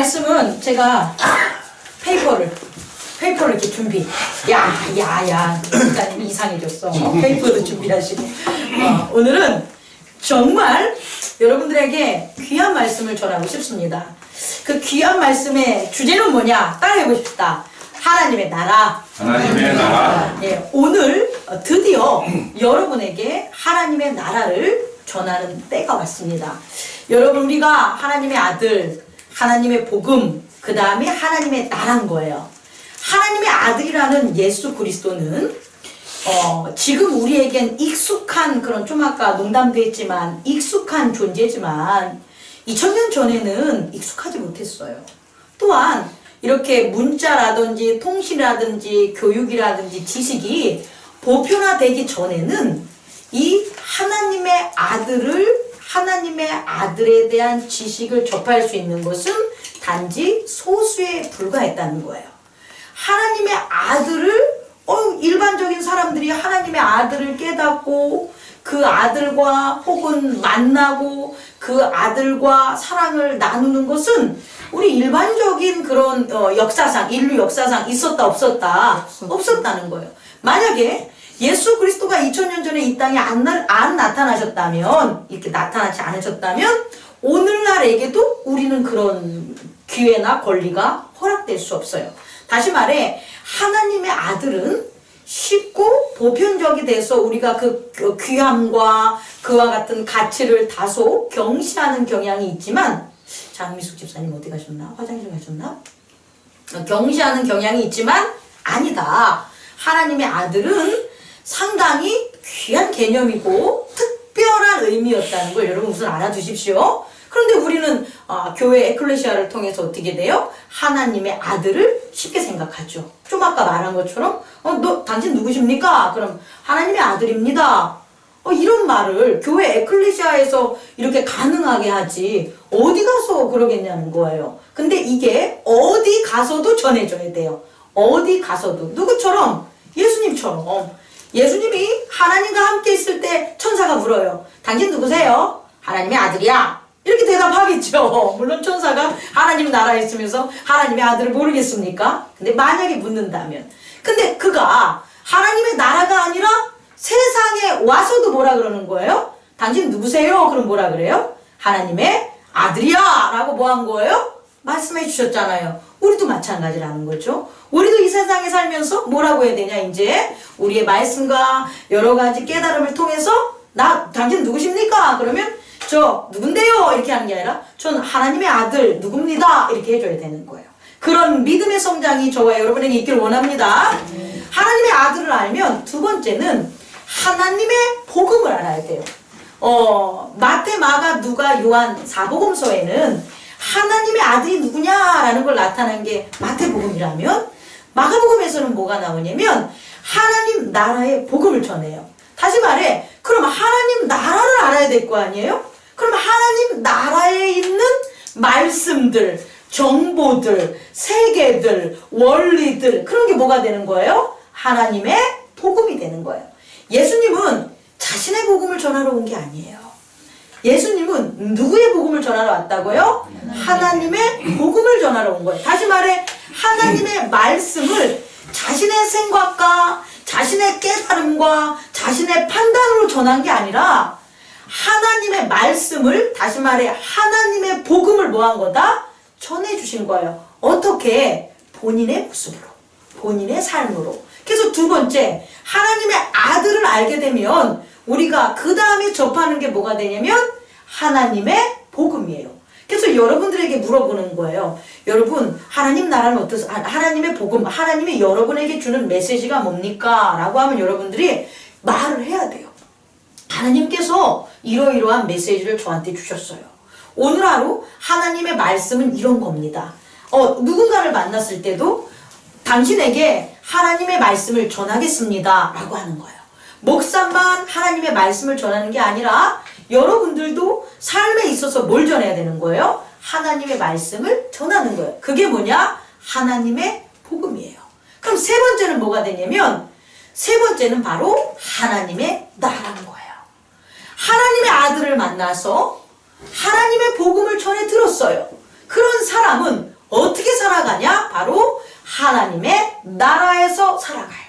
말씀은 제가 페이퍼를 이렇게 준비. 야, 일단 이상해졌어. 페이퍼도 준비하시고. 오늘은 정말 여러분들에게 귀한 말씀을 전하고 싶습니다. 그 귀한 말씀의 주제는 뭐냐? 따라해 보십시다. 하나님의 나라. 하나님의 나라. 예, 오늘 드디어 여러분에게 하나님의 나라를 전하는 때가 왔습니다. 여러분, 우리가 하나님의 아들, 하나님의 복음, 그 다음에 하나님의 나라인 거예요. 하나님의 아들이라는 예수 그리스도는 지금 우리에겐 익숙한, 그런 좀 아까 농담도 했지만 익숙한 존재지만 2000년 전에는 익숙하지 못했어요. 또한 이렇게 문자라든지 통신이라든지 교육이라든지 지식이 보편화되기 전에는 이 하나님의 아들에 대한 지식을 접할 수 있는 것은 단지 소수에 불과했다는 거예요. 하나님의 아들을 일반적인 사람들이 하나님의 아들을 깨닫고 그 아들과 혹은 만나고 그 아들과 사랑을 나누는 것은 우리 일반적인 그런 역사상, 인류 역사상 있었다 없었다? 없었다는 거예요. 만약에 예수 그리스도가 2000년 전에 이 땅에 안 나타나셨다면, 이렇게 나타나지 않으셨다면 오늘날에게도 우리는 그런 기회나 권리가 허락될 수 없어요. 다시 말해, 하나님의 아들은 쉽고 보편적이 돼서 우리가 그 귀함과 그와 같은 가치를 다소 경시하는 경향이 있지만, 장미숙 집사님 어디 가셨나? 화장실 가셨나? 경시하는 경향이 있지만 아니다. 하나님의 아들은 상당히 귀한 개념이고 특별한 의미였다는 걸 여러분 우선 알아두십시오. 그런데 우리는 교회 에클레시아를 통해서 어떻게 돼요? 하나님의 아들을 쉽게 생각하죠. 좀 아까 말한 것처럼 당신 누구십니까? 그럼 하나님의 아들입니다. 이런 말을 교회 에클레시아에서 이렇게 가능하게 하지 어디 가서 그러겠냐는 거예요. 근데 이게 어디 가서도 전해줘야 돼요. 어디 가서도. 누구처럼? 예수님처럼. 예수님이 하나님과 함께 있을 때 천사가 물어요. 당신 누구세요? 하나님의 아들이야. 이렇게 대답하겠죠. 물론 천사가 하나님 나라에 있으면서 하나님의 아들을 모르겠습니까? 근데 만약에 묻는다면. 근데 그가 하나님의 나라가 아니라 세상에 와서도 뭐라 그러는 거예요? 당신 누구세요? 그럼 뭐라 그래요? 하나님의 아들이야! 라고 뭐 한 거예요? 말씀해 주셨잖아요. 우리도 마찬가지라는 거죠. 우리도 이 세상에 살면서 뭐라고 해야 되냐, 이제? 우리의 말씀과 여러 가지 깨달음을 통해서 당신 누구십니까? 그러면 저 누군데요? 이렇게 하는 게 아니라 전 하나님의 아들 누굽니다. 이렇게 해줘야 되는 거예요. 그런 믿음의 성장이 저와 여러분에게 있기를 원합니다. 하나님의 아들을 알면 두 번째는 하나님의 복음을 알아야 돼요. 마태, 마가, 누가, 요한 사복음서에는 하나님의 아들이 누구냐라는 걸 나타난 게 마태복음이라면 마가복음에서는 뭐가 나오냐면 하나님 나라의 복음을 전해요. 다시 말해, 그럼 하나님 나라를 알아야 될 거 아니에요? 그럼 하나님 나라에 있는 말씀들, 정보들, 세계들, 원리들, 그런 게 뭐가 되는 거예요? 하나님의 복음이 되는 거예요. 예수님은 자신의 복음을 전하러 온 게 아니에요. 예수님은 누구의 복음을 전하러 왔다고요? 하나님의 복음을 전하러 온 거예요. 다시 말해, 하나님의 말씀을 자신의 생각과 자신의 깨달음과 자신의 판단으로 전한 게 아니라 하나님의 말씀을, 다시 말해 하나님의 복음을 뭐 한 거다? 전해주신 거예요. 어떻게? 본인의 모습으로, 본인의 삶으로. 그래서 두 번째, 하나님의 아들을 알게 되면 우리가 그 다음에 접하는 게 뭐가 되냐면 하나님의 복음이에요. 그래서 여러분들에게 물어보는 거예요. 여러분, 하나님 나라는 어떠세요? 하나님의 복음, 하나님이 여러분에게 주는 메시지가 뭡니까? 라고 하면 여러분들이 말을 해야 돼요. 하나님께서 이러이러한 메시지를 저한테 주셨어요. 오늘 하루 하나님의 말씀은 이런 겁니다. 누군가를 만났을 때도 당신에게 하나님의 말씀을 전하겠습니다. 라고 하는 거예요. 목사만 하나님의 말씀을 전하는 게 아니라 여러분들도 삶에 있어서 뭘 전해야 되는 거예요? 하나님의 말씀을 전하는 거예요. 그게 뭐냐? 하나님의 복음이에요. 그럼 세 번째는 뭐가 되냐면 세 번째는 바로 하나님의 나라인 거예요. 하나님의 아들을 만나서 하나님의 복음을 전해 들었어요. 그런 사람은 살아가냐? 바로 하나님의 나라에서 살아가요.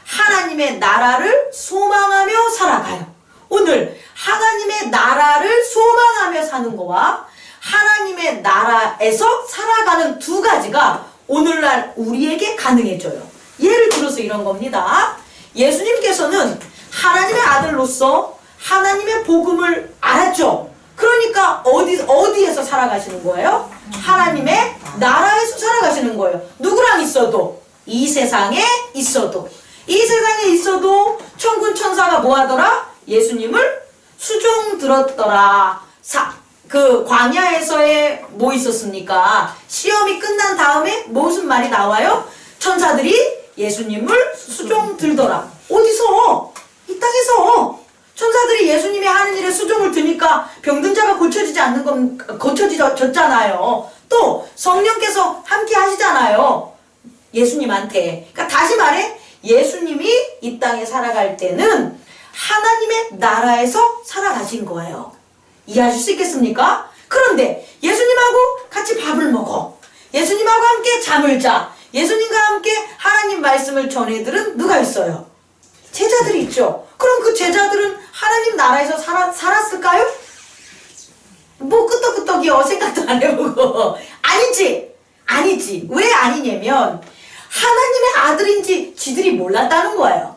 하나님의 나라를 소망하며 살아가요. 오늘 하나님의 나라를 소망하며 사는 거와 하나님의 나라에서 살아가는 두 가지가 오늘날 우리에게 가능해져요. 예를 들어서 이런 겁니다. 예수님께서는 하나님의 아들로서 하나님의 복음을 알았죠. 그러니까 어디에서 살아가시는 거예요? 하나님의 나라에서 살아가시는 거예요. 누구랑 있어도, 이 세상에 있어도. 이 세상에 있어도 천군 천사가 뭐 하더라? 예수님을 수종 들었더라. 그 광야에서의 뭐 있었습니까? 시험이 끝난 다음에 무슨 말이 나와요? 천사들이 예수님을 수종 들더라. 어디서? 이 땅에서. 천사들이 예수님이 하는 일에 수종을 드니까 병든 자가 고쳐지지 않는 건 고쳐졌잖아요. 또 성령께서 함께 하시잖아요. 예수님한테. 그러니까 다시 말해 예수님이 이 땅에 살아갈 때는 하나님의 나라에서 살아가신 거예요. 이해하실 수 있겠습니까? 그런데 예수님하고 같이 밥을 먹어. 예수님하고 함께 잠을 자. 예수님과 함께 하나님 말씀을 전해들은 누가 있어요? 제자들이 있죠. 그럼 그 제자들은 하나님 나라에서 살았을까요? 뭐 끄떡끄떡이요. 생각도 안 해보고. 아니지. 왜 아니냐면 하나님의 아들인지 지들이 몰랐다는 거예요.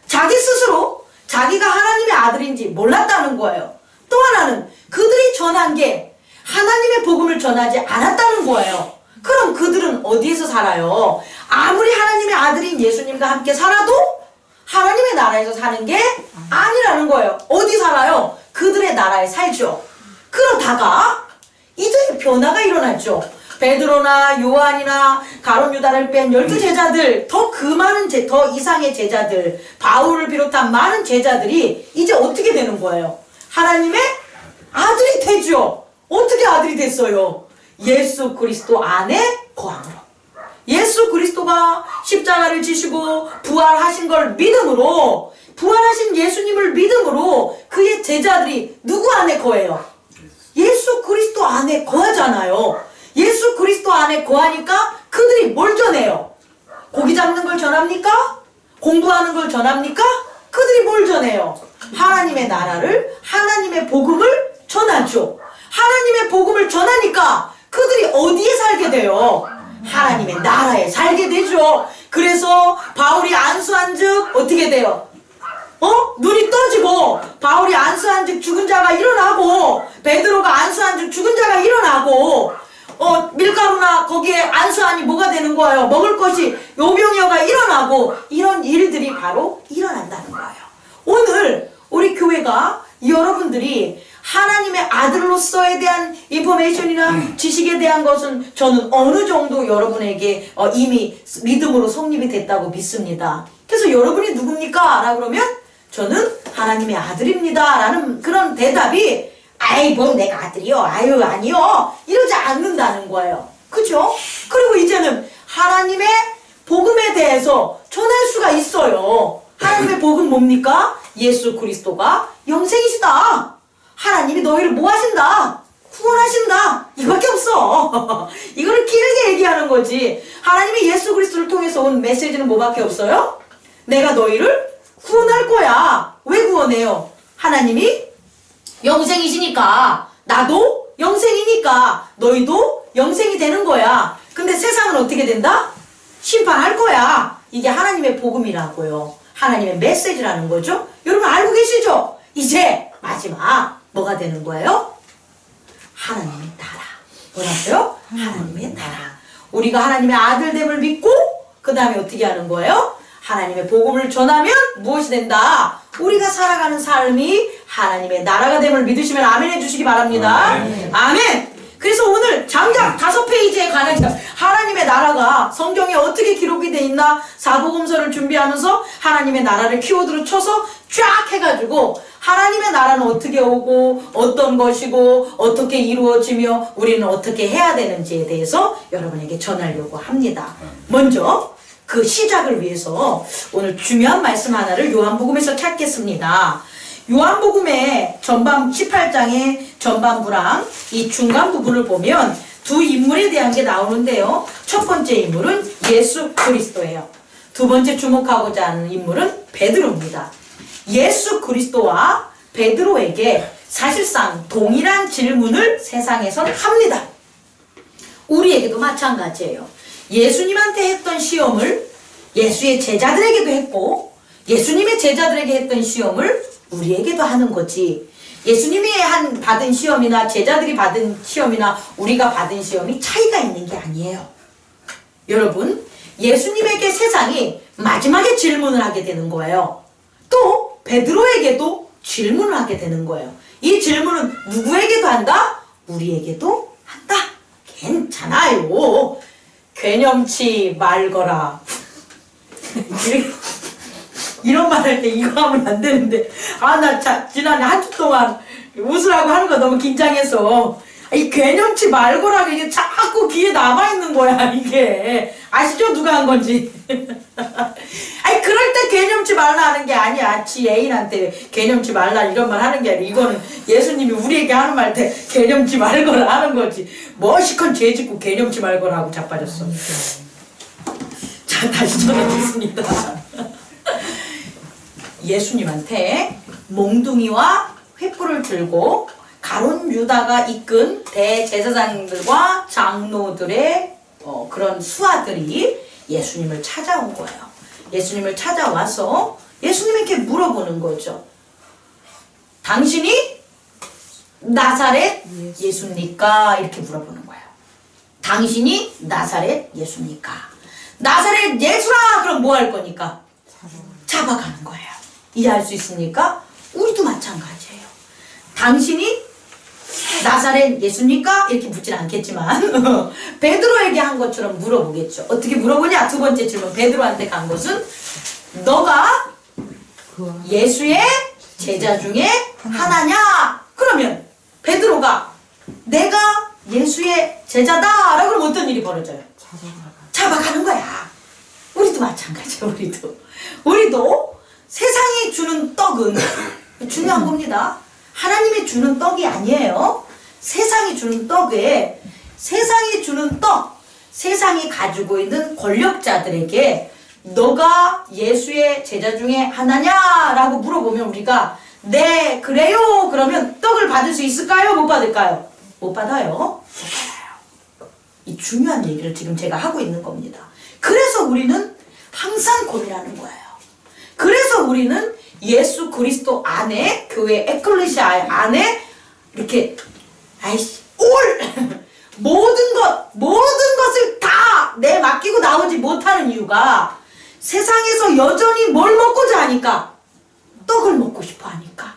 자기 스스로 자기가 하나님의 아들인지 몰랐다는 거예요. 또 하나는 그들이 전한 게 하나님의 복음을 전하지 않았다는 거예요. 그럼 그들은 어디에서 살아요? 아무리 하나님의 아들인 예수님과 함께 살아도 하나님의 나라에서 사는 게 아니라는 거예요. 어디 살아요? 그들의 나라에 살죠. 그러다가 이제 변화가 일어났죠. 베드로나 요한이나 가룟 유다를 뺀 12제자들, 더 이상의 제자들, 바울을 비롯한 많은 제자들이 이제 어떻게 되는 거예요? 하나님의 아들이 되죠. 어떻게 아들이 됐어요? 예수 그리스도 안에 거함으로. 예수 그리스도가 십자가를 지시고 부활하신 걸 믿음으로, 부활하신 예수님을 믿음으로 그의 제자들이 누구 안에 거해요? 예수 그리스도 안에 거하잖아요. 예수 그리스도 안에 거하니까 그들이 뭘 전해요? 고기 잡는 걸 전합니까? 공부하는 걸 전합니까? 그들이 뭘 전해요? 하나님의 나라를, 하나님의 복음을 전하죠. 하나님의 복음을 전하니까 그들이 어디에 살게 돼요? 하나님의 나라에 살게 되죠. 그래서 바울이 안수한 즉 어떻게 돼요? 눈이 떠지고, 바울이 안수한 즉 죽은 자가 일어나고, 베드로가 안수한 즉 죽은 자가 일어나고, 밀가루나 거기에 안수하니 뭐가 되는 거예요? 먹을 것이 요병이어가 일어나고, 이런 일들이 바로 일어난다는 거예요. 오늘 우리 교회가 여러분들이 하나님의 아들로서에 대한 인포메이션이나 지식에 대한 것은 저는 어느 정도 여러분에게 이미 믿음으로 성립이 됐다고 믿습니다. 그래서 여러분이 누굽니까? 라고 그러면 저는 하나님의 아들입니다 라는 그런 대답이 아이 뭐 내가 아들이요? 아유 아니요. 이러지 않는다는 거예요. 그죠? 그리고 이제는 하나님의 복음에 대해서 전할 수가 있어요. 하나님의 복음 뭡니까? 예수 그리스도가 영생이시다. 하나님이 너희를 뭐 하신다? 구원하신다. 이거밖에 없어. 이거를 길게 얘기하는 거지. 하나님이 예수 그리스도를 통해서 온 메시지는 뭐밖에 없어요? 내가 너희를 구원할 거야. 왜 구원해요? 하나님이 영생이시니까, 나도 영생이니까 너희도 영생이 되는 거야. 근데 세상은 어떻게 된다? 심판할 거야. 이게 하나님의 복음이라고요. 하나님의 메시지라는 거죠. 여러분 알고 계시죠? 이제 마지막 뭐가 되는 거예요? 하나님의 나라. 뭐라고요? 하나님의 나라. 우리가 하나님의 아들됨을 믿고 그 다음에 어떻게 하는 거예요? 하나님의 복음을 전하면 무엇이 된다? 우리가 살아가는 삶이 하나님의 나라가 됨을 믿으시면 아멘 해주시기 바랍니다. 아멘. 그래서 오늘 장작 5페이지에 관한 하나님의 나라가 성경에 어떻게 기록이 돼 있나 사복음서를 준비하면서 하나님의 나라를 키워드로 쳐서 쫙 해가지고 하나님의 나라는 어떻게 오고 어떤 것이고 어떻게 이루어지며 우리는 어떻게 해야 되는지에 대해서 여러분에게 전하려고 합니다. 먼저 그 시작을 위해서 오늘 중요한 말씀 하나를 요한복음에서 찾겠습니다. 요한복음의 전반 18장의 전반부랑 이 중간 부분을 보면 두 인물에 대한 게 나오는데요. 첫 번째 인물은 예수 그리스도예요. 두 번째 주목하고자 하는 인물은 베드로입니다. 예수 그리스도와 베드로에게 사실상 동일한 질문을 세상에선 합니다. 우리에게도 마찬가지예요. 예수님한테 했던 시험을 예수의 제자들에게도 했고, 예수님의 제자들에게 했던 시험을 우리에게도 하는 거지. 예수님이 받은 시험이나 제자들이 받은 시험이나 우리가 받은 시험이 차이가 있는 게 아니에요. 여러분, 예수님에게 세상이 마지막에 질문을 하게 되는 거예요. 또 베드로에게도 질문을 하게 되는 거예요. 이 질문은 누구에게도 한다? 우리에게도 한다. 괜찮아요. 개념치 말거라. 이런 말 할 때 이거 하면 안 되는데, 나 지난해 한 주 동안 웃으라고 하는 거 너무 긴장해서 이 개념치 말거라 이게 자꾸 귀에 남아있는 거야. 이게 아시죠? 누가 한 건지. 아니 그럴 때 개념치 말라 하는 게 아니야. 지 애인한테 개념치 말라 이런 말 하는 게 아니라 이거는 예수님이 우리에게 하는 말 때 개념치 말거라 하는 거지. 머시컨 죄 짓고 개념치 말거라 하고 자빠졌어. 자, 다시 전해드리겠습니다. 예수님한테 몽둥이와 횃불을 들고 가룟 유다가 이끈 대제사장들과 장로들의 그런 수하들이 예수님을 찾아온 거예요. 예수님을 찾아와서 예수님에게 물어보는 거죠. 당신이 나사렛 예수입니까? 이렇게 물어보는 거예요. 당신이 나사렛 예수입니까? 나사렛 예수라! 그럼 뭐 할 거니까? 잡아가는 거예요. 이해할 수 있습니까? 우리도 마찬가지예요. 당신이 나사렛 예수입니까? 이렇게 묻진 않겠지만 베드로에게 한 것처럼 물어보겠죠. 어떻게 물어보냐? 두 번째 질문. 베드로한테 간 것은 너가 예수의 제자 중에 하나냐? 그러면 베드로가 내가 예수의 제자다 라고 그러면 어떤 일이 벌어져요? 잡아가는 거야. 우리도 마찬가지예요. 우리도 세상이 주는 떡은 중요한 겁니다. 하나님이 주는 떡이 아니에요. 세상이 주는 떡에 세상이 주는 떡, 세상이 가지고 있는 권력자들에게 너가 예수의 제자 중에 하나냐라고 물어보면 우리가 네 그래요 그러면 떡을 받을 수 있을까요? 못 받을까요? 못 받아요. 못 받아요. 이 중요한 얘기를 지금 제가 하고 있는 겁니다. 그래서 우리는 항상 고민하는 거예요. 그래서 우리는 예수 그리스도 안에 교회 에클레시아 안에 이렇게 모든 것을 다 내 맡기고 나오지 못하는 이유가 세상에서 여전히 뭘 먹고자 하니까 떡을 먹고 싶어 하니까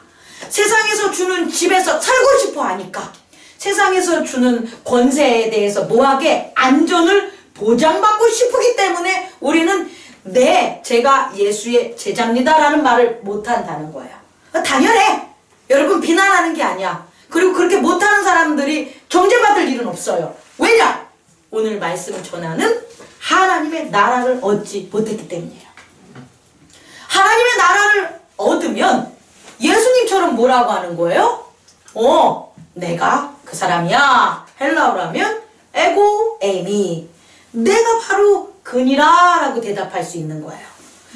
세상에서 주는 집에서 살고 싶어 하니까 세상에서 주는 권세에 대해서 뭐하게 안전을 보장받고 싶기 때문에 우리는 네, 제가 예수의 제자입니다 라는 말을 못한다는 거예요. 당연해. 여러분 비난하는 게 아니야. 그리고 그렇게 못하는 사람들이 정죄받을 일은 없어요. 왜냐? 오늘 말씀을 전하는 하나님의 나라를 얻지 못했기 때문이에요. 하나님의 나라를 얻으면 예수님처럼 뭐라고 하는 거예요? 내가 그 사람이야. 헬라어로 하면 에고 에이미. 내가 바로 그니라 라고 대답할 수 있는 거예요.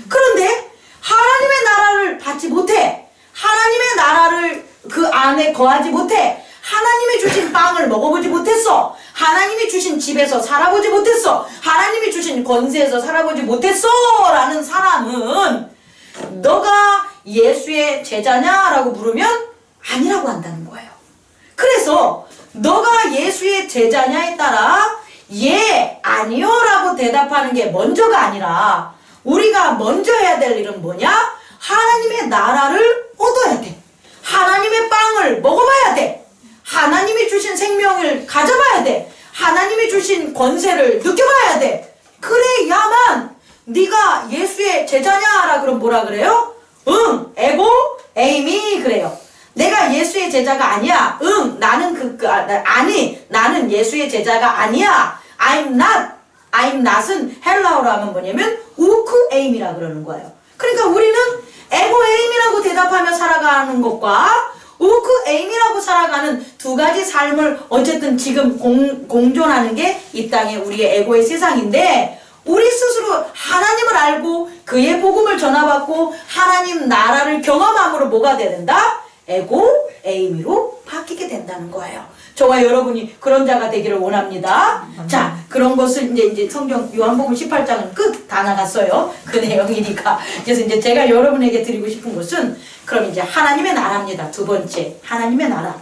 그런데 하나님의 나라를 받지 못해. 하나님의 나라를 그 안에 거하지 못해. 하나님이 주신 빵을 먹어보지 못했어. 하나님이 주신 집에서 살아보지 못했어. 하나님이 주신 권세에서 살아보지 못했어 라는 사람은 너가 예수의 제자냐? 라고 물으면 아니라고 한다는 거예요. 그래서 너가 예수의 제자냐에 따라 예, 아니요 라고 대답하는 게 먼저가 아니라 우리가 먼저 해야 될 일은 뭐냐? 하나님의 나라를 얻어야 돼. 하나님의 빵을 먹어봐야 돼. 하나님이 주신 생명을 가져봐야 돼. 하나님이 주신 권세를 느껴봐야 돼. 그래야만 네가 예수의 제자냐라 그럼 뭐라 그래요? 응, 에고, 에이미 그래요. 내가 예수의 제자가 아니야. 응, 나는 아니, 나는 예수의 제자가 아니야. I'm not. I'm not은 헬라어로 하면 뭐냐면 우크 에임이라 그러는 거예요. 그러니까 우리는 에고 에임이라고 대답하며 살아가는 것과 우크 에임이라고 살아가는 두 가지 삶을 어쨌든 지금 공존하는 게 이 땅의 우리의 에고의 세상인데, 우리 스스로 하나님을 알고 그의 복음을 전화받고 하나님 나라를 경험함으로 뭐가 된다? 에고 에이미로 바뀌게 된다는 거예요. 저와 여러분이 그런 자가 되기를 원합니다. 자, 그런 것을 이제 성경 요한복음 18장은 끝 다 나갔어요. 그 내용이니까. 그래서 이제 제가 여러분에게 드리고 싶은 것은, 그럼 이제 하나님의 나라입니다. 두 번째, 하나님의 나라.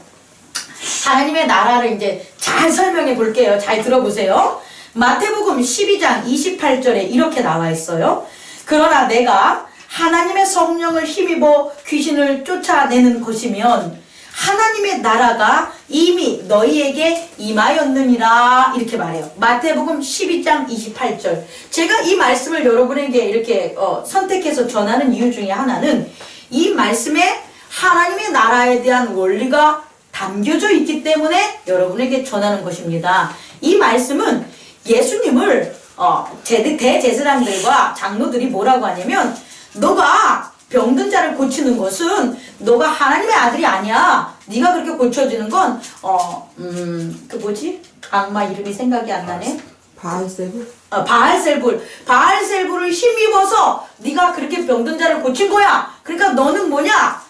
하나님의 나라를 이제 잘 설명해 볼게요. 잘 들어보세요. 마태복음 12장 28절에 이렇게 나와 있어요. 그러나 내가 하나님의 성령을 힘입어 귀신을 쫓아내는 것이면 하나님의 나라가 이미 너희에게 임하였느니라, 이렇게 말해요. 마태복음 12장 28절. 제가 이 말씀을 여러분에게 이렇게 선택해서 전하는 이유 중에 하나는, 이 말씀에 하나님의 나라에 대한 원리가 담겨져 있기 때문에 여러분에게 전하는 것입니다. 이 말씀은 예수님을 대제사장들과 장로들이 뭐라고 하냐면, 너가 병든 자를 고치는 것은 너가 하나님의 아들이 아니야. 네가 그렇게 고쳐지는 건 그 뭐지? 악마 이름이 생각이 안 나네. 바알세불? 바알셀불을 힘입어서 네가 그렇게 병든 자를 고친 거야. 그러니까 너는 뭐냐?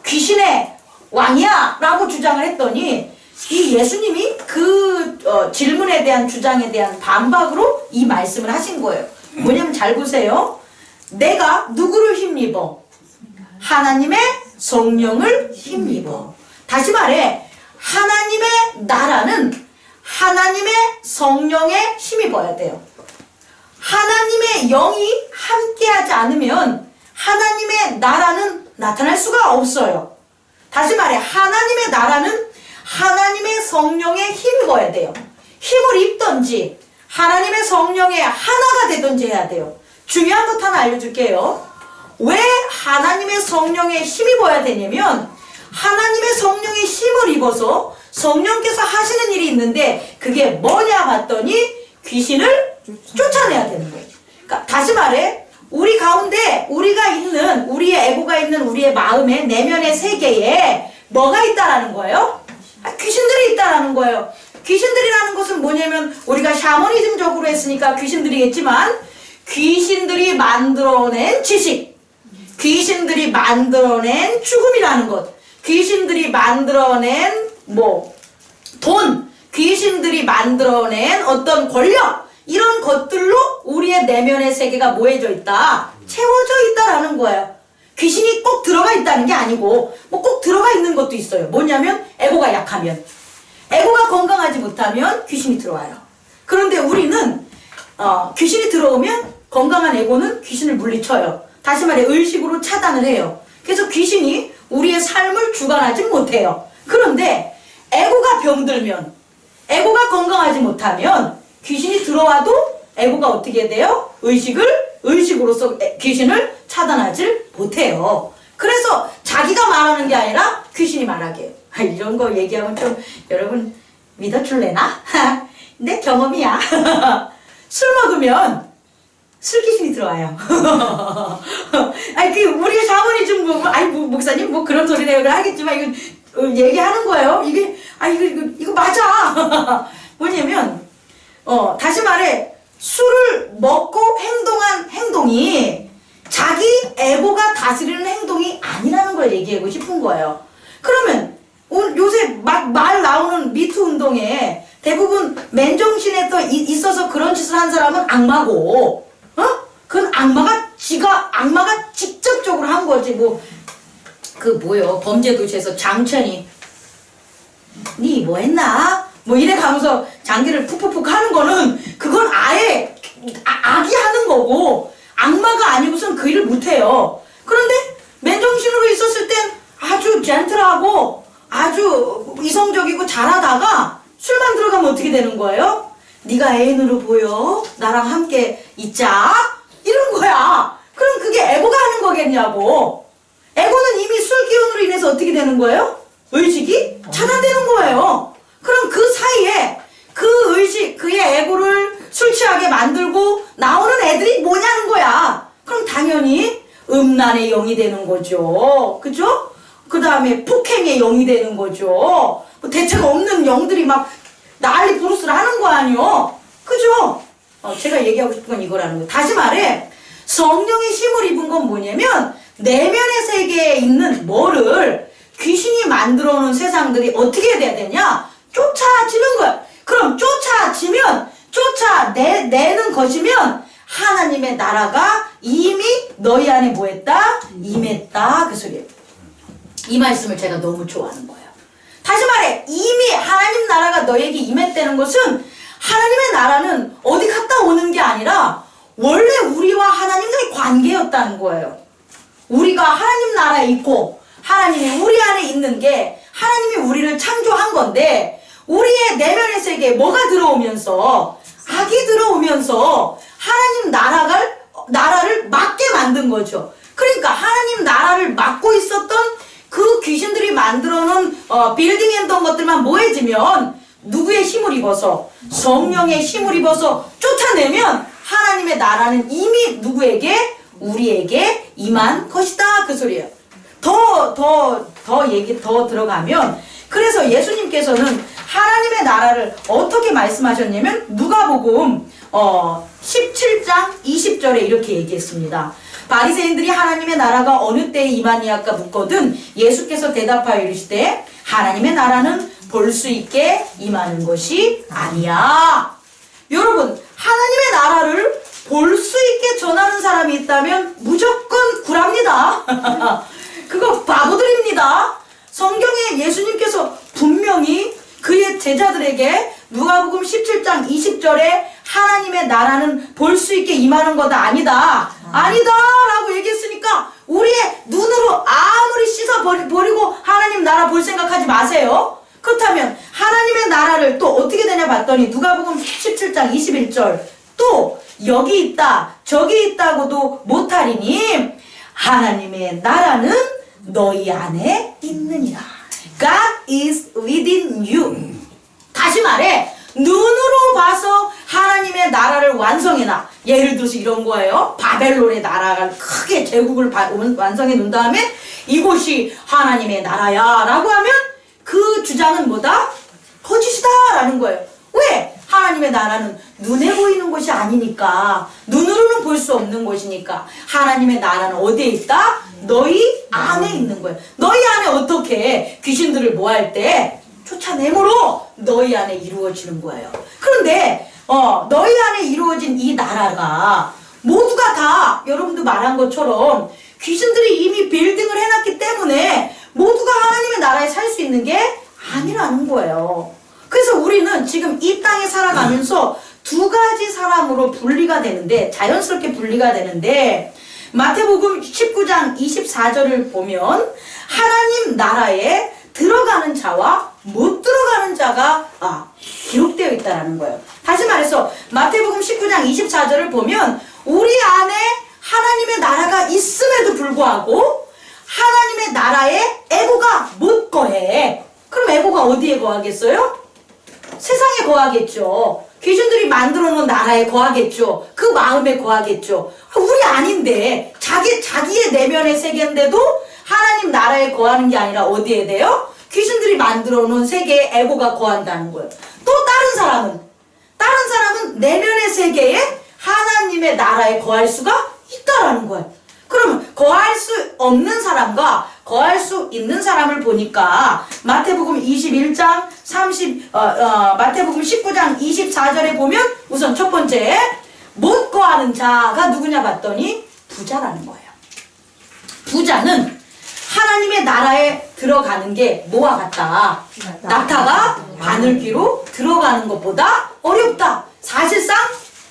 귀신의 왕이야 라고 주장을 했더니, 이 예수님이 그 질문에 대한 주장에 대한 반박으로 이 말씀을 하신 거예요. 뭐냐면 잘 보세요. 내가 누구를 힘입어? 하나님의 성령을 힘입어. 다시 말해, 하나님의 나라는 하나님의 성령에 힘입어야 돼요. 하나님의 영이 함께하지 않으면 하나님의 나라는 나타날 수가 없어요. 다시 말해, 하나님의 나라는 하나님의 성령에 힘입어야 돼요. 힘을 입던지 하나님의 성령에 하나가 되던지 해야 돼요. 중요한 것 하나 알려줄게요. 왜 하나님의 성령에 힘입어야 되냐면, 하나님의 성령에 힘을 입어서 성령께서 하시는 일이 있는데, 그게 뭐냐 봤더니 귀신을 쫓아내야 되는 거예요. 그러니까 다시 말해, 우리 가운데 우리가 있는, 우리의 에고가 있는 우리의 마음의 내면의 세계에 뭐가 있다라는 거예요? 귀신들이 있다라는 거예요. 귀신들이라는 것은 뭐냐면, 우리가 샤머니즘적으로 했으니까 귀신들이겠지만, 귀신들이 만들어낸 지식, 귀신들이 만들어낸 죽음이라는 것, 귀신들이 만들어낸 돈, 귀신들이 만들어낸 어떤 권력, 이런 것들로 우리의 내면의 세계가 뭐해져 있다? 채워져 있다라는 거예요. 귀신이 꼭 들어가 있다는 게 아니고, 꼭 들어가 있는 것도 있어요. 뭐냐면, 에고가 약하면, 에고가 건강하지 못하면 귀신이 들어와요. 그런데 우리는 귀신이 들어오면 건강한 에고는 귀신을 물리쳐요. 다시 말해, 의식으로 차단을 해요. 그래서 귀신이 우리의 삶을 주관하지 못해요. 그런데 에고가 병들면, 에고가 건강하지 못하면 귀신이 들어와도 에고가 어떻게 돼요? 의식으로서 귀신을 차단하지 못해요. 그래서 자기가 말하는 게 아니라 귀신이 말하게 해요. 이런 거 얘기하면 좀 여러분 믿어줄래나? 내 경험이야. 술 먹으면 술 귀신이 들어와요. 우리 샤머니즘 목사님 그런 소리 내가 하겠지만 이거 얘기하는 거예요. 이거 맞아. 뭐냐면 다시 말해, 술을 먹고 행동한 행동이 자기 에고가 다스리는 행동이 아니라는 걸 얘기하고 싶은 거예요. 그러면 요새 말 나오는 미투 운동에 대부분 맨정신에 또 있어서 그런 짓을 한 사람은 악마고, 그건 악마가 직접적으로 한 거지. 범죄 도시에서 장천이 니 뭐 했나? 이래 가면서 장기를 푹푹푹 하는 거는, 그건 아예 악이 하는 거고, 악마가 아니고선 그 일을 못해요. 그런데 맨정신으로 있었을 땐 아주 젠틀하고 아주 이성적이고 잘하다가 술만 들어가면 어떻게 되는 거예요? 네가 애인으로 보여? 나랑 함께 있자? 이런 거야. 그럼 그게 에고가 하는 거겠냐고. 에고는 이미 술 기운으로 인해서 어떻게 되는 거예요? 의식이 차단되는 거예요. 그럼 그 사이에 그 의식, 그의 에고를 술 취하게 만들고 나오는 애들이 뭐냐는 거야. 그럼 당연히 음란의 영이 되는 거죠. 그죠? 그 다음에 폭행의 영이 되는 거죠. 뭐 대책 없는 영들이 막 난리 부르스를 하는 거 아니요? 그죠? 제가 얘기하고 싶은 건 이거라는 거예요. 다시 말해, 성령의 힘을 입은 건 뭐냐면 내면의 세계에 있는 뭐를 귀신이 만들어 놓은 세상들이 어떻게 돼야 되냐? 쫓아지는 거야. 그럼 쫓아내는 것이면 하나님의 나라가 이미 너희 안에 뭐했다? 임했다. 그 소리예요. 이 말씀을 제가 너무 좋아하는 거예요. 다시 말해, 이미 하나님 나라가 너에게 임했다는 것은 하나님의 나라는 어디 갔다 오는 게 아니라 원래 우리와 하나님과의 관계였다는 거예요. 우리가 하나님 나라에 있고 하나님이 우리 안에 있는 게 하나님이 우리를 창조한 건데 우리의 내면의 세계에 뭐가 들어오면서 악이 들어오면서 하나님 나라를 막게 만든 거죠. 그러니까 하나님 나라를 막고 있었던 그 귀신들이 만들어놓은 빌딩 했던 것들만 모여지면 누구의 힘을 입어서? 성령의 힘을 입어서 쫓아내면 하나님의 나라는 이미 누구에게? 우리에게 임한 것이다. 그 소리예요. 더 들어가면 그래서 예수님께서는 하나님의 나라를 어떻게 말씀하셨냐면 누가복음 17장 20절에 이렇게 얘기했습니다. 바리새인들이 하나님의 나라가 어느 때에 임하니까 묻거든 예수께서 대답하여 이르시되 하나님의 나라는 볼 수 있게 임하는 것이 아니야. 여러분, 하나님의 나라를 볼 수 있게 전하는 사람이 있다면 무조건 구랍니다. 그거 바보들입니다. 성경에 예수님께서 분명히 그의 제자들에게 누가복음 17장 20절에 하나님의 나라는 볼 수 있게 임하는 거다 아니다 라고 얘기했으니까 우리의 눈으로 아무리 씻어버리고 하나님 나라 볼 생각하지 마세요. 그렇다면 하나님의 나라를 또 어떻게 되냐 봤더니 누가복음 17장 21절 또 여기 있다 저기 있다고도 못하리니 하나님의 나라는 너희 안에 있느니라. God is within you. 다시 말해 눈으로 봐서 하나님의 나라를 완성해놔. 예를 들어서 이런 거예요. 바벨론의 나라가 크게 제국을 완성해 놓은 다음에 이곳이 하나님의 나라야 라고 하면 그 주장은 뭐다? 거짓이다 라는 거예요. 왜? 하나님의 나라는 눈에 보이는 것이 아니니까, 눈으로는 볼 수 없는 것이니까. 하나님의 나라는 어디에 있다? 너희 안에 있는 거예요. 너희 안에 어떻게 귀신들을 뭐 할 때? 쫓아내므로 너희 안에 이루어지는 거예요. 그런데 너희 안에 이루어진 이 나라가 모두가 다 여러분도 말한 것처럼 귀신들이 이미 빌딩을 해놨기 때문에 모두가 하나님의 나라에 살 수 있는 게 아니라는 거예요. 그래서 우리는 지금 이 땅에 살아가면서 두 가지 사람으로 분리가 되는데, 자연스럽게 분리가 되는데, 마태복음 19장 24절을 보면 하나님 나라에 들어가는 자와 못 들어가는 자가 기록되어 있다는 거예요. 다시 말해서 마태복음 19장 24절을 보면 우리 안에 하나님의 나라가 있음에도 불구하고 하나님의 나라에 에고가 못 거해. 그럼 에고가 어디에 거하겠어요? 세상에 거하겠죠. 귀신들이 만들어 놓은 나라에 거하겠죠. 그 마음에 거하겠죠. 우리 아닌데 자기의 내면의 세계인데도 하나님 나라에 거하는 게 아니라 어디에 돼요? 귀신들이 만들어 놓은 세계에 에고가 거한다는 거예요. 또 다른 사람은 내면의 세계에 하나님의 나라에 거할 수가 있다라는 거예요. 그러면 거할 수 없는 사람과 거할 수 있는 사람을 보니까 마태복음 21장 마태복음 19장 24절에 보면 우선 첫 번째 못 거하는 자가 누구냐 봤더니 부자라는 거예요. 부자는 하나님의 나라에 들어가는 게 뭐와 같다? 낙타가 바늘귀로 들어가는 것보다 어렵다. 사실상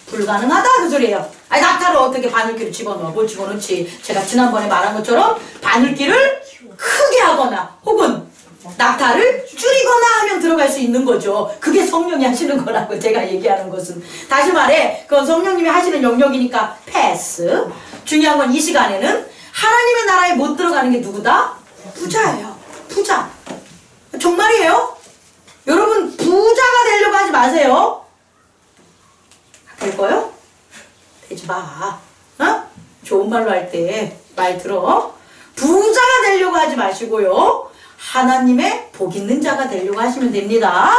불가능하다 그 소리예요. 아니 낙타를 어떻게 바늘귀를 집어넣어? 뭘 집어넣지? 제가 지난번에 말한 것처럼 바늘귀를 크게 하거나 혹은 낙타를 줄이거나 하면 들어갈 수 있는 거죠. 그게 성령이 하시는 거라고 제가 얘기하는 것은. 다시 말해 그건 성령님이 하시는 영역이니까 패스. 중요한 건 이 시간에는 하나님의 나라에 못 들어가는 게 누구다? 부자예요. 부자. 정말이에요? 여러분 부자가 되려고 하지 마세요. 될 거요? 되지 마. 좋은 말로 할 때 말 들어. 부자가 되려고 하지 마시고요. 하나님의 복 있는 자가 되려고 하시면 됩니다.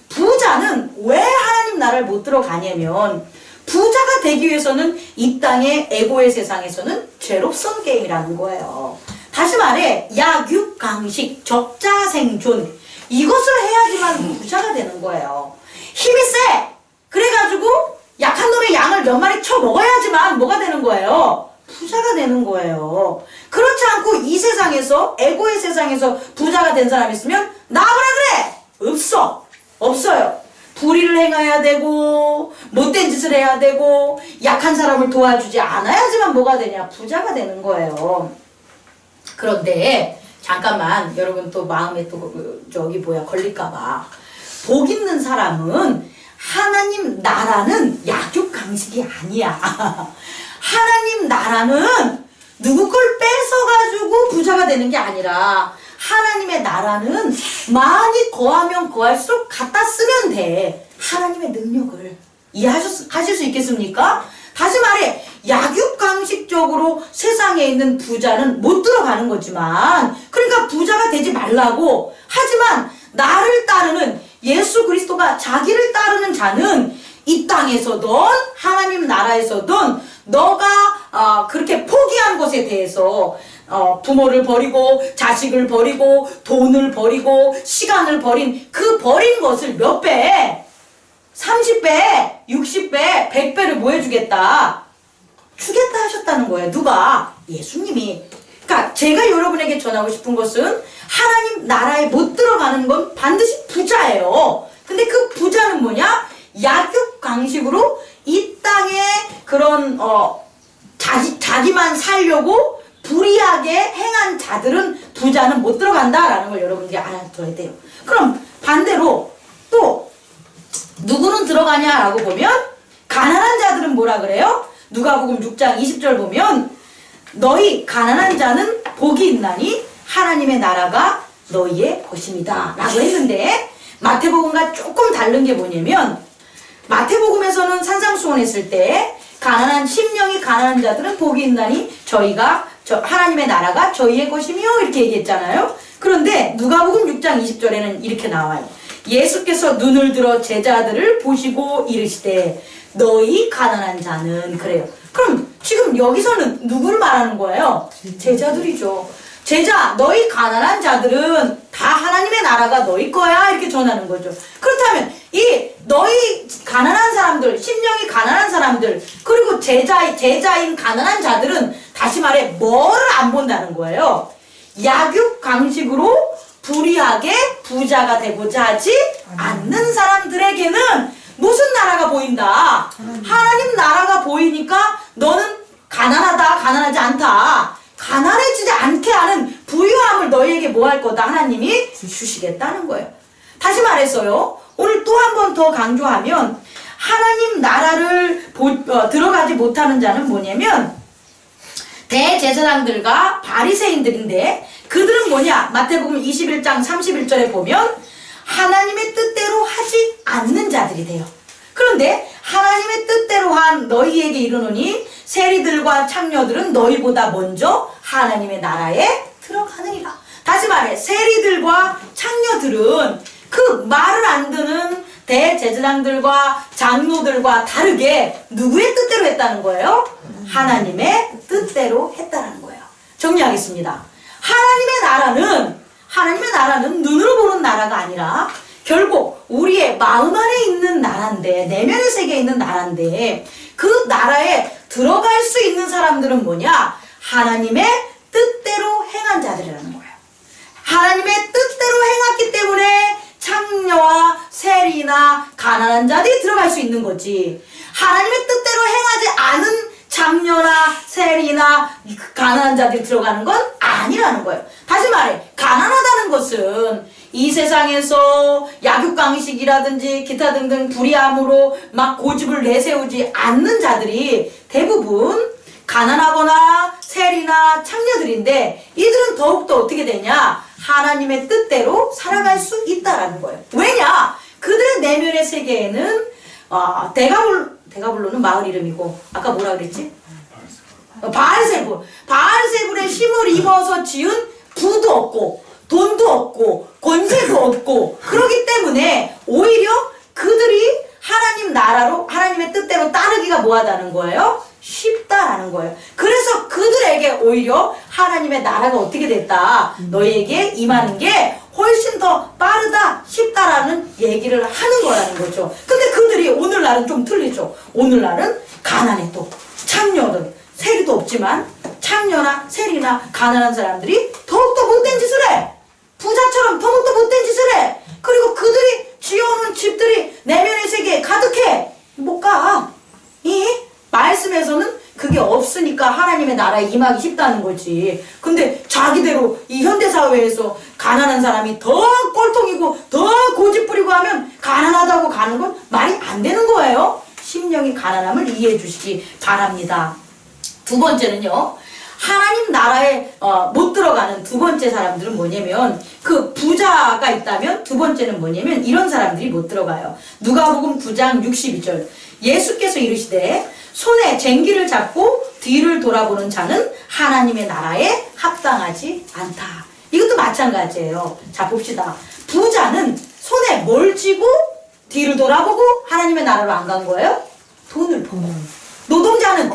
부자는 왜 하나님 나라를 못 들어가냐면 부자가 되기 위해서는 이 땅의 에고의 세상에서는 죄롭선 게임이라는 거예요. 다시 말해 약육강식 적자생존 이것을 해야지만 부자가 되는 거예요. 힘이 세! 그래가지고 약한 놈의 양을 몇 마리 쳐 먹어야지만 뭐가 되는 거예요? 부자가 되는 거예요. 그렇지 않고 이 세상에서 에고의 세상에서 부자가 된 사람이 있으면 나와라 그래! 없어! 없어요. 불의를 행해야 되고 못된 짓을 해야 되고 약한 사람을 도와주지 않아야지만 뭐가 되냐? 부자가 되는 거예요. 그런데 잠깐만 여러분 또 마음에 또 저기 뭐야 걸릴까봐 복 있는 사람은 하나님 나라는 약육강식이 아니야. 하나님 나라는 누구 걸 뺏어가지고 부자가 되는 게 아니라 하나님의 나라는 많이 거하면 거할수록 갖다 쓰면 돼. 하나님의 능력을 이해하실 수 있겠습니까? 다시 말해 약육강식적으로 세상에 있는 부자는 못 들어가는 거지만 그러니까 부자가 되지 말라고 하지만 나를 따르는 예수 그리스도가 자기를 따르는 자는 이 땅에서든 하나님 나라에서든 너가 그렇게 포기한 것에 대해서 부모를 버리고 자식을 버리고 돈을 버리고 시간을 버린 그 버린 것을 몇 배? 30배, 60배, 100배를 뭐 해주겠다? 주겠다 하셨다는 거예요. 누가? 예수님이. 그러니까 제가 여러분에게 전하고 싶은 것은 하나님 나라에 못 들어가는 건 반드시 부자예요. 근데 그 부자는 뭐냐? 약육강식으로 이 땅에 그런 자기만 살려고 불의하게 행한 자들은 부자는 못 들어간다라는 걸 여러분들이 알아둬야 돼요. 그럼 반대로 또 누구는 들어가냐라고 보면 가난한 자들은 뭐라 그래요? 누가복음 6장 20절 보면 너희 가난한 자는 복이 있나니 하나님의 나라가 너희의 것입니다 라고 했는데 마태복음과 조금 다른 게 뭐냐면 마태복음에서는 산상수훈했을 때 가난한 심령이 가난한 자들은 복이 있나니 하나님의 나라가 저희의 것이며 이렇게 얘기했잖아요. 그런데 누가복음 6장 20절에는 이렇게 나와요. 예수께서 눈을 들어 제자들을 보시고 이르시되 너희 가난한 자는 그래요. 그럼 지금 여기서는 누구를 말하는 거예요? 제자들이죠. 제자 너희 가난한 자들은 다 하나님의 나라가 너희 거야 이렇게 전하는 거죠. 그렇다면 이 너희 가난한 사람들 심령이 가난한 사람들 그리고 제자인 가난한 자들은 다시 말해 뭐를 안 본다는 거예요? 약육강식으로 불의하게 부자가 되고자 하지 않는 사람들에게는 무슨 나라가 보인다? 하나님 나라가 보이니까 너는 가난하지 않다. 가난해지지 않게 하는 부유함을 너희에게 뭐 할 거다? 하나님이 주시겠다는 거예요. 다시 말해서요. 오늘 또 한 번 더 강조하면 하나님 나라를 들어가지 못하는 자는 뭐냐면 대제사장들과 바리새인들인데 그들은 뭐냐? 마태복음 21장 31절에 보면 하나님의 뜻대로 하지 않는 자들이 돼요. 그런데 하나님의 뜻대로 한 너희에게 이르노니 세리들과 창녀들은 너희보다 먼저 하나님의 나라에 들어가느니라. 다시 말해 세리들과 창녀들은 그 말을 안 듣는 대제사장들과 장로들과 다르게 누구의 뜻대로 했다는 거예요? 하나님의 뜻대로 했다는 거예요. 정리하겠습니다. 하나님의 나라는 눈으로 보는 나라가 아니라 결국 우리의 마음 안에 있는 나라인데 내면의 세계에 있는 나라인데 그 나라에 들어갈 수 있는 사람들은 뭐냐? 하나님의 뜻대로 행한 자들이라는 거예요. 하나님의 뜻대로 행했기 때문에 창녀와 세리나 가난한 자들이 들어갈 수 있는 거지. 하나님의 뜻대로 행하지 않은 장녀나 세리나 가난한 자들이 들어가는 건 아니라는 거예요. 다시 말해 가난하다는 것은 이 세상에서 약육강식이라든지 기타 등등 불의함으로 막 고집을 내세우지 않는 자들이 대부분 가난하거나 세리나 창녀들인데 이들은 더욱더 어떻게 되냐? 하나님의 뜻대로 살아갈 수 있다라는 거예요. 왜냐? 그들의 내면의 세계에는 데가블로는 마을 이름이고 아까 뭐라 그랬지? 바알세불의 힘을 입어서 지은 부도 없고 돈도 없고 권세도 없고 그렇기 때문에 오히려 그들이 하나님 나라로 하나님의 뜻대로 따르기가 뭐하다는 거예요? 쉽다라는 거예요. 그래서 그들에게 오히려 하나님의 나라가 어떻게 됐다, 너희에게 임하는 게 훨씬 더 빠르다, 쉽다라는 얘기를 하는 거라는 거죠. 근데 그들이 오늘날은 좀 틀리죠. 오늘날은 가난해도 창녀든 세리도 없지만 창녀나 세리나 가난한 사람들이 더욱더 못된 짓을 해. 부자처럼 더욱더 못된 짓을 해. 그리고 그들이 지어오는 집들이 내면의 세계에 가득해. 못 가. 이 말씀에서는 그게 없으니까 하나님의 나라에 임하기 쉽다는 거지. 근데 자기대로 이 현대사회에서 가난한 사람이 더 꼴통이고 더 고집 부리고 하면 가난하다고 가는 건 말이 안 되는 거예요. 심령이 가난함을 이해해 주시기 바랍니다. 두 번째는요, 하나님 나라에 못 들어가는 두 번째 사람들은 뭐냐면, 그 부자가 있다면 두 번째는 뭐냐면 이런 사람들이 못 들어가요. 누가복음 9장 62절 예수께서 이르시되 손에 쟁기를 잡고 뒤를 돌아보는 자는 하나님의 나라에 합당하지 않다. 이것도 마찬가지예요. 자, 봅시다. 부자는 손에 뭘 쥐고 뒤를 돌아보고 하나님의 나라로 안 간 거예요? 돈을 보고. 노동자는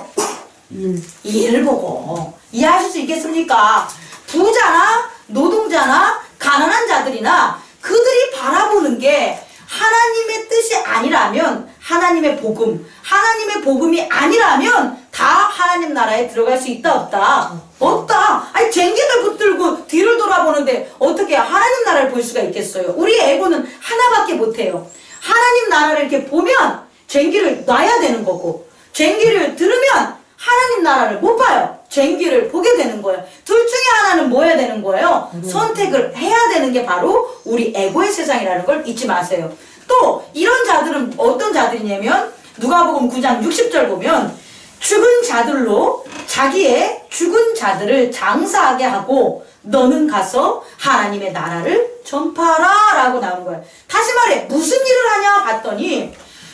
일을 보고. 이해하실 수 있겠습니까? 부자나 노동자나 가난한 자들이나 그들이 바라보는 게 하나님의 뜻이 아니라면, 하나님의 복음, 하나님의 복음이 아니라면 다 하나님 나라에 들어갈 수 있다 없다? 없다. 아니 쟁기를 붙들고 뒤를 돌아보는데 어떻게 하나님 나라를 볼 수가 있겠어요? 우리 에고는 하나밖에 못해요. 하나님 나라를 이렇게 보면 쟁기를 놔야 되는 거고, 쟁기를 들으면 하나님 나라를 못 봐요. 쟁기를 보게 되는 거예요. 둘 중에 하나는 뭐 해야 되는 거예요? 선택을 해야 되는 게 바로 우리 에고의 세상이라는 걸 잊지 마세요. 또 이런 자들은 어떤 자들이냐면 누가복음 9장 60절 보면 죽은 자들로 자기의 죽은 자들을 장사하게 하고 너는 가서 하나님의 나라를 전파하라 라고 나온 거예요. 다시 말해 무슨 일을 하냐 봤더니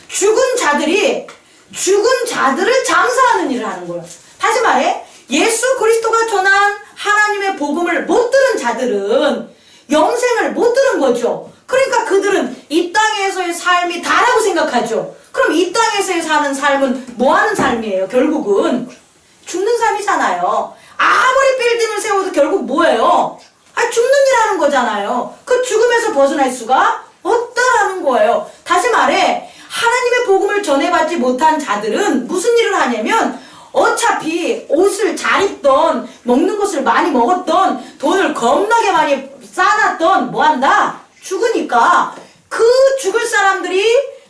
죽은 자들을 장사하는 일을 하는 거예요. 다시 말해 예수 그리스도가 전한 하나님의 복음을 못 들은 자들은 영생을 못 들은 거죠. 그러니까 그들은 이 땅에서의 삶이 다라고 생각하죠. 그럼 이 땅에서의 사는 삶은 뭐 하는 삶이에요? 결국은 죽는 삶이잖아요. 아무리 빌딩을 세워도 결국 뭐예요? 죽는 일 하는 거잖아요. 그 죽음에서 벗어날 수가 없다라는 거예요. 다시 말해 하나님의 복음을 전해받지 못한 자들은 무슨 일을 하냐면 어차피 옷을 잘 입던, 먹는 것을 많이 먹었던, 돈을 겁나게 많이 쌓아놨던 뭐한다? 죽으니까 그 죽을 사람들이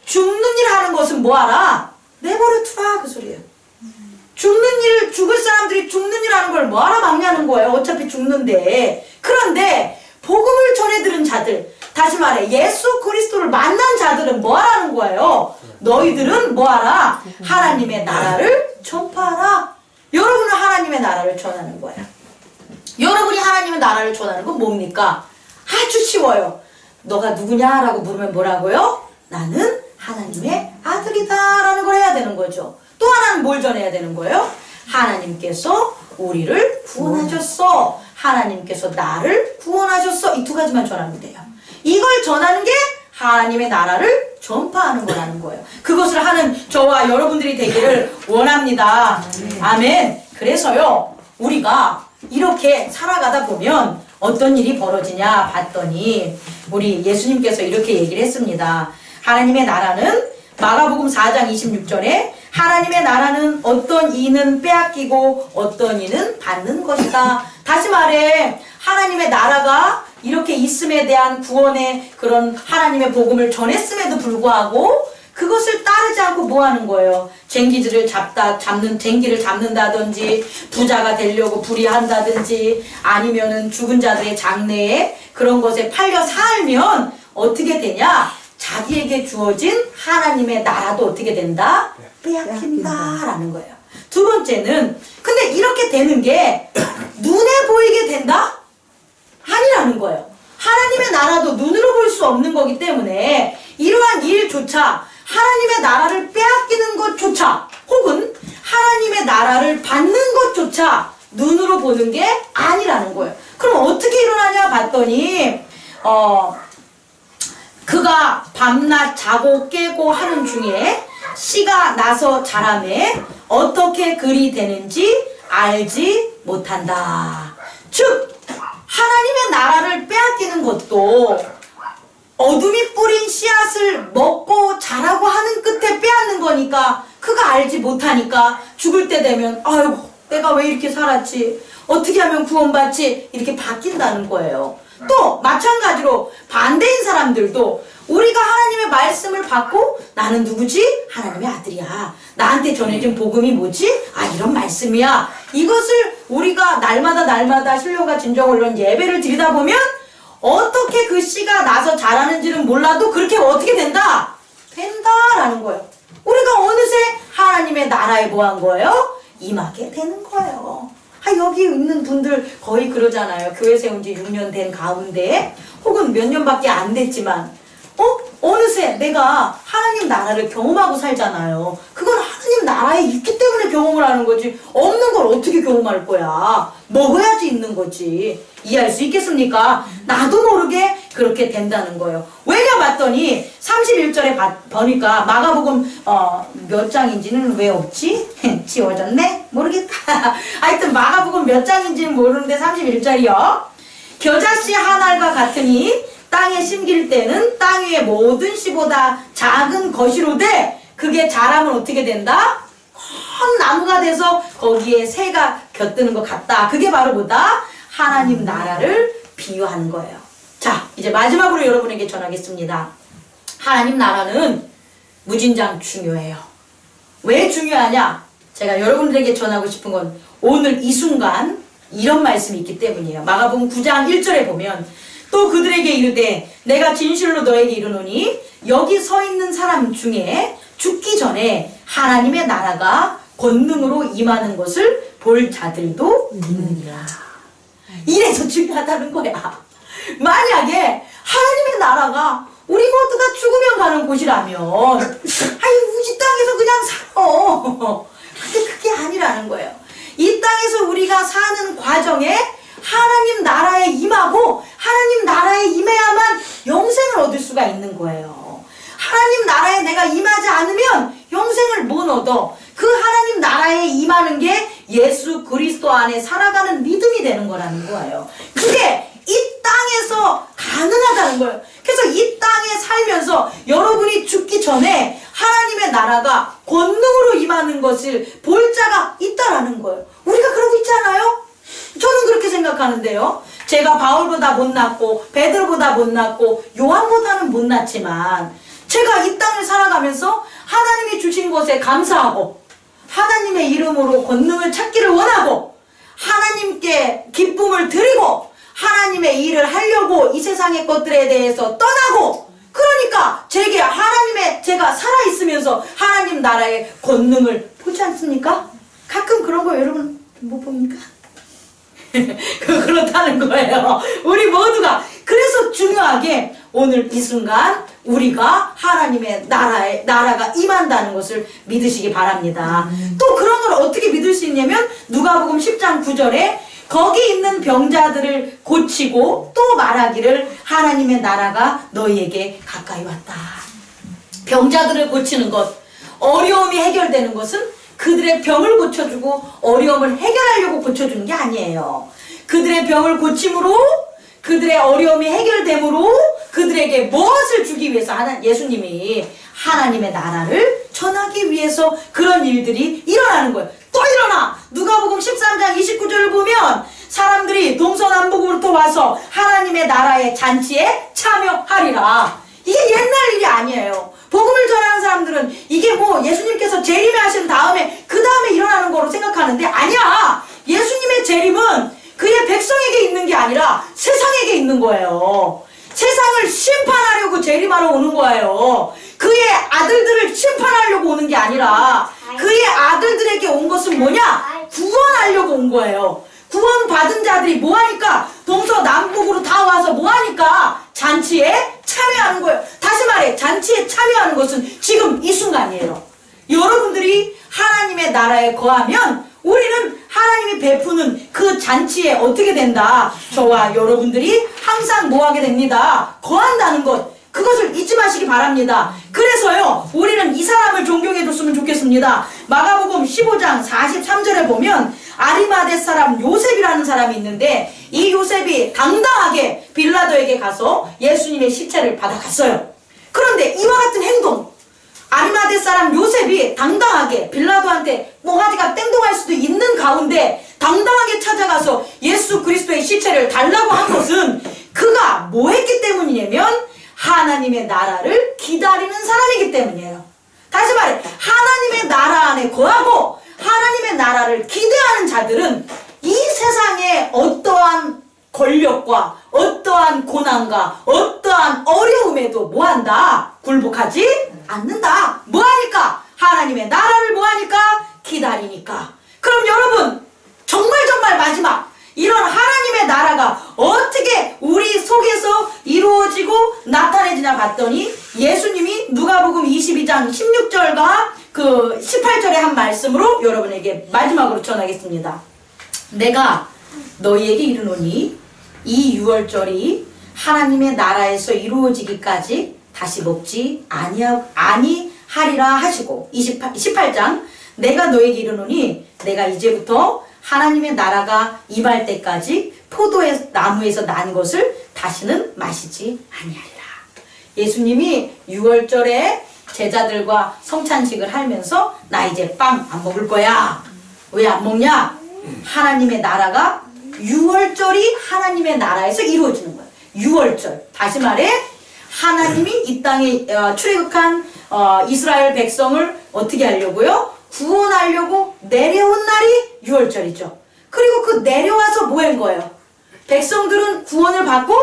죽는 일 하는 것은 뭐하라? 내버려 두라 그 소리예요. 죽을 사람들이 죽는 일 하는 걸 뭐하라 막냐는 거예요. 어차피 죽는데. 그런데 복음을 전해들은 자들, 다시 말해 예수 그리스도를 만난 자들은 뭐하라는 거예요? 너희들은 뭐하라? 하나님의 나라를 전파하라. 여러분은 하나님의 나라를 전하는 거예요. 여러분이 하나님의 나라를 전하는 건 뭡니까? 아주 쉬워요. 너가 누구냐? 라고 물으면 뭐라고요? 나는 하나님의 아들이다 라는 걸 해야 되는 거죠. 또 하나는 뭘 전해야 되는 거예요? 하나님께서 우리를 구원하셨어. 하나님께서 나를 구원하셨어. 이 두 가지만 전하면 돼요. 이걸 전하는 게 하나님의 나라를 전파하는 거라는 거예요. 그것을 하는 저와 여러분들이 되기를 원합니다. 아멘. 그래서요, 우리가 이렇게 살아가다 보면 어떤 일이 벌어지냐 봤더니 우리 예수님께서 이렇게 얘기를 했습니다. 하나님의 나라는 마가복음 4장 26절에 하나님의 나라는 어떤 이는 빼앗기고 어떤 이는 받는 것이다. 다시 말해 하나님의 나라가 이렇게 있음에 대한 구원의 그런 하나님의 복음을 전했음에도 불구하고 그것을 따르지 않고 뭐 하는 거예요? 쟁기를 잡는다든지 부자가 되려고 불의한다든지 아니면은 죽은 자들의 장래에 그런 것에 팔려 살면 어떻게 되냐? 자기에게 주어진 하나님의 나라도 어떻게 된다? 빼앗긴다라는 거예요. 두 번째는 근데 이렇게 되는 게 눈에 보이게 된다? 아니라는 거예요. 하나님의 나라도 눈으로 볼 수 없는 거기 때문에 이러한 일조차 하나님의 나라를 빼앗기는 것조차 혹은 하나님의 나라를 받는 것조차 눈으로 보는 게 아니라는 거예요. 그럼 어떻게 일어나냐 봤더니 그가 밤낮 자고 깨고 하는 중에 씨가 나서 자라매 어떻게 그리 되는지 알지 못한다. 즉 하나님의 나라를 빼앗기는 것도 어둠이 뿌린 씨앗을 먹고 자라고 하는 끝에 빼앗는 거니까 그가 알지 못하니까 죽을 때 되면 아이고 내가 왜 이렇게 살았지, 어떻게 하면 구원받지, 이렇게 바뀐다는 거예요. 또 마찬가지로 반대인 사람들도 우리가 하나님의 말씀을 받고 나는 누구지? 하나님의 아들이야. 나한테 전해진 복음이 뭐지? 아 이런 말씀이야. 이것을 우리가 날마다 신령과 진정으로 이런 예배를 드리다 보면 어떻게 그 씨가 나서 자라는지는 몰라도 그렇게 어떻게 된다? 된다라는 거예요. 우리가 어느새 하나님의 나라에 뭐한 거예요? 임하게 되는 거예요. 여기 있는 분들 거의 그러잖아요. 교회 세운 지 6년 된 가운데 혹은 몇 년밖에 안 됐지만 어느새 내가 하나님 나라를 경험하고 살잖아요. 그건 하나님 나라에 있기 때문에 경험을 하는 거지 없는 걸 어떻게 경험할 거야. 먹어야지 있는 거지. 이해할 수 있겠습니까? 나도 모르게 그렇게 된다는 거예요. 왜냐 봤더니 31절에 보니까 마가복음 몇 장인지는 왜 없지? 지워졌네? 모르겠다. 하여튼 마가복음 몇 장인지는 모르는데 31절이요. 겨자씨 한 알과 같으니 땅에 심길 때는 땅 위의 모든 씨보다 작은 것이로되 그게 자라면 어떻게 된다? 큰 나무가 돼서 거기에 새가 곁드는 것 같다. 그게 바로 뭐다? 하나님 나라를 비유하는 거예요. 자, 이제 마지막으로 여러분에게 전하겠습니다. 하나님 나라는 무진장 중요해요. 왜 중요하냐? 제가 여러분들에게 전하고 싶은 건 오늘 이 순간 이런 말씀이 있기 때문이에요. 마가복음 9장 1절에 보면 또 그들에게 이르되 내가 진실로 너에게 이르노니 여기 서 있는 사람 중에 죽기 전에 하나님의 나라가 권능으로 임하는 것을 볼 자들도 있느니라. 이래서 중요하다는 거야. 만약에 하나님의 나라가 우리 모두가 죽으면 가는 곳이라면 이 땅에서 그냥 살아. 근데 그게 아니라는 거예요. 이 땅에서 우리가 사는 과정에 하나님 나라에 임하고 하나님 나라에 임해야만 영생을 얻을 수가 있는 거예요. 하나님 나라에 내가 임하지 않으면 영생을 못 얻어. 그 하나님 나라에 임하는 게 예수 그리스도 안에 살아가는 믿음이 되는 거라는 거예요. 그게 이 땅에서 가능하다는 거예요. 그래서 이 땅에 살면서 여러분이 죽기 전에 하나님의 나라가 권능으로 임하는 것을 볼 자가 있다라는 거예요. 우리가 그러고 있지 않아요? 저는 그렇게 생각하는데요. 제가 바울보다 못났고 베드로보다 못났고 요한보다는 못났지만 제가 이 땅을 살아가면서 하나님이 주신 것에 감사하고 하나님의 이름으로 권능을 찾기를 원하고 하나님께 기쁨을 드리고 하나님의 일을 하려고 이 세상의 것들에 대해서 떠나고, 그러니까 제가 살아있으면서 하나님 나라의 권능을 보지 않습니까? 가끔 그런 거 여러분 못 봅니까? 그렇다는 거예요. 우리 모두가. 그래서 중요하게 오늘 이 순간 우리가 하나님의 나라가 임한다는 것을 믿으시기 바랍니다. 또 그런 걸 어떻게 믿을 수 있냐면 누가복음 10장 9절에 거기 있는 병자들을 고치고 또 말하기를 하나님의 나라가 너희에게 가까이 왔다. 병자들을 고치는 것, 어려움이 해결되는 것은 그들의 병을 고쳐주고 어려움을 해결하려고 고쳐주는 게 아니에요. 그들의 병을 고침으로, 그들의 어려움이 해결됨으로 그들에게 무엇을 주기 위해서 예수님이 하나님의 나라를 전하기 위해서 그런 일들이 일어나는 거예요. 또 일어나! 누가복음 13장 29절을 보면 사람들이 동서남북으로부터 와서 하나님의 나라의 잔치에 참여하리라. 이게 옛날 일이 아니에요. 복음을 전하는 사람들은 이게 뭐 예수님께서 재림에 하신 다음에 그 다음에 일어나는 거로 생각하는데 아니야. 예수님의 재림은 그의 백성에게 있는 게 아니라 세상에게 있는 거예요. 세상을 심판하려고 재림하러 오는 거예요. 그의 아들들을 심판하려고 오는 게 아니라 그의 아들들에게 온 것은 뭐냐? 구원하려고 온 거예요. 구원받은 자들이 뭐하니까? 동서남북으로 다 와서 뭐하니까? 잔치에 참여하는 거예요. 다시 말해, 잔치에 참여하는 것은 지금 이 순간이에요. 여러분들이 하나님의 나라에 거하면 우리는 하나님이 베푸는 그 잔치에 어떻게 된다? 저와 여러분들이 항상 뭐 하게 됩니다? 거한다는 것. 그것을 잊지 마시기 바랍니다. 그래서요, 우리는 이 사람을 존경해 줬으면 좋겠습니다. 마가복음 15장 43절에 보면 아리마대 사람 요셉이라는 사람이 있는데, 이 요셉이 당당하게 빌라도에게 가서 예수님의 시체를 받아갔어요. 그런데 이와 같은 행동, 아리마대 사람 요셉이 당당하게 빌라도한테 뭐가지가 땡동할 수도 있는 가운데 당당하게 찾아가서 예수 그리스도의 시체를 달라고 한 것은 그가 뭐 했기 때문이냐면 하나님의 나라를 기다리는 사람이기 때문이에요. 다시 말해, 하나님의 나라 안에 거하고 하나님의 나라를 기대하는 자들은 이 세상의 어떠한 권력과 어떠한 고난과 어떠한 어려움에도 뭐한다? 굴복하지 않는다. 뭐하니까? 하나님의 나라를 뭐하니까? 기다리니까. 그럼 여러분, 정말 마지막 이런 하나님의 나라가 어떻게 우리 속에서 이루어지고 나타내지나 봤더니 예수님이 누가복음 22장 16절과 그 18절의 한 말씀으로 여러분에게 마지막으로 전하겠습니다. 내가 너희에게 이르노니 이 유월절이 하나님의 나라에서 이루어지기까지 다시 먹지 아니하리라 하시고 18장 내가 너희에게 이르노니 내가 이제부터 하나님의 나라가 임할 때까지 포도의 나무에서 난 것을 다시는 마시지 아니하리라. 예수님이 6월절에 제자들과 성찬식을 하면서 나 이제 빵 안 먹을 거야. 왜 안 먹냐? 하나님의 나라가 6월절이 하나님의 나라에서 이루어지는 거예요. 6월절. 다시 말해 하나님이 이 땅에 출애굽한 이스라엘 백성을 어떻게 하려고요? 구원하려고 내려온 날이 6월절이죠. 그리고 그 내려와서 뭐 한 거예요? 백성들은 구원을 받고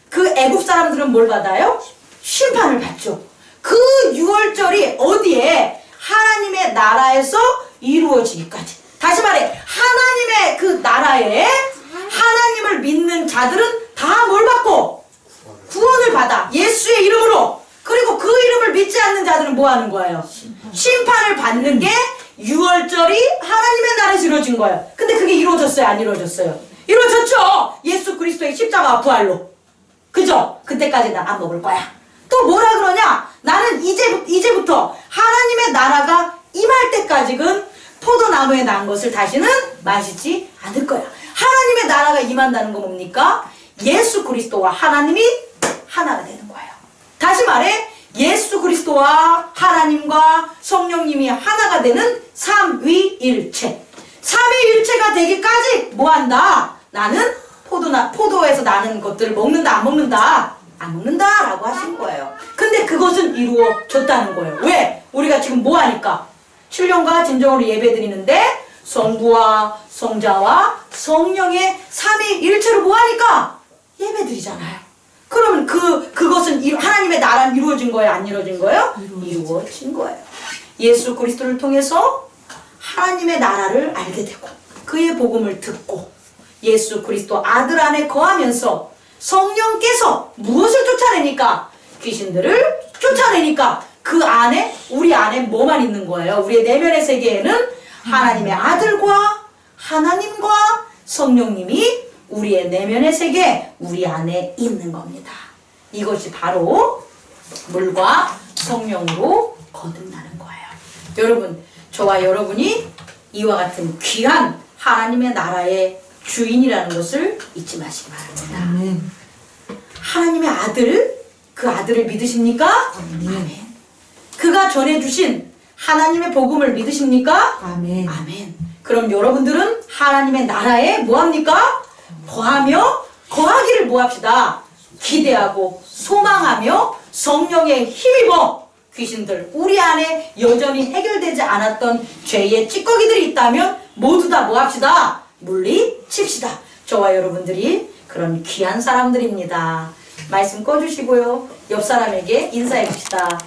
그 애굽 사람들은 뭘 받아요? 심판을 받죠. 그 6월절이 어디에? 하나님의 나라에서 이루어지기까지. 다시 말해 하나님의 그 나라에 하나님을 믿는 자들은 다 뭘 받고? 구원을 받아. 예수의 이름으로. 그리고 그 이름을 믿지 않는 자들은 뭐 하는 거예요? 심판을 받는 게 6월절이 하나님의 나라에서 이루어진 거예요. 근데 그게 이루어졌어요? 안 이루어졌어요? 이루어졌죠. 예수 그리스도의 십자가 부활로. 그죠? 그때까지 난 안 먹을 거야. 또 뭐라 그러냐? 나는 이제부터 하나님의 나라가 임할 때까지는 포도나무에 난 것을 다시는 마시지 않을 거야. 하나님의 나라가 임한다는 건 뭡니까? 예수 그리스도와 하나님이 하나가 되는 거예요. 다시 말해 예수 그리스도와 하나님과 성령님이 하나가 되는 삼위일체. 삼위일체가 되기까지 뭐한다? 나는 포도에서 나는 것들을 먹는다 안 먹는다? 안 먹는다 라고 하신 거예요. 근데 그것은 이루어졌다는 거예요. 왜? 우리가 지금 뭐 하니까? 신령과 진정으로 예배 드리는데 성부와 성자와 성령의 삼위일체로 뭐 하니까? 예배 드리잖아요. 그러면 그것은 하나님의 나라는 이루어진 거예요? 안 이루어진 거예요? 이루어진 거예요. 예수 그리스도를 통해서 하나님의 나라를 알게 되고 그의 복음을 듣고 예수 그리스도 아들 안에 거하면서 성령께서 무엇을 쫓아내니까? 귀신들을 쫓아내니까 그 안에 우리 안에 뭐만 있는 거예요? 우리의 내면의 세계에는 하나님의 아들과 하나님과 성령님이 우리의 내면의 세계 우리 안에 있는 겁니다. 이것이 바로 물과 성령으로 거듭나는 거예요. 여러분, 저와 여러분이 이와 같은 귀한 하나님의 나라의 주인이라는 것을 잊지 마시기 바랍니다. 아멘. 하나님의 아들, 그 아들을 믿으십니까? 아멘. 그가 전해주신 하나님의 복음을 믿으십니까? 아멘. 아멘. 그럼 여러분들은 하나님의 나라에 뭐합니까? 거하기를 뭐합시다? 기대하고 소망하며 성령에 힘입어 귀신들 우리 안에 여전히 해결되지 않았던 죄의 찌꺼기들이 있다면 모두 다 뭐합시다? 물리칩시다. 저와 여러분들이 그런 귀한 사람들입니다. 말씀 꺼주시고요. 옆 사람에게 인사해 봅시다.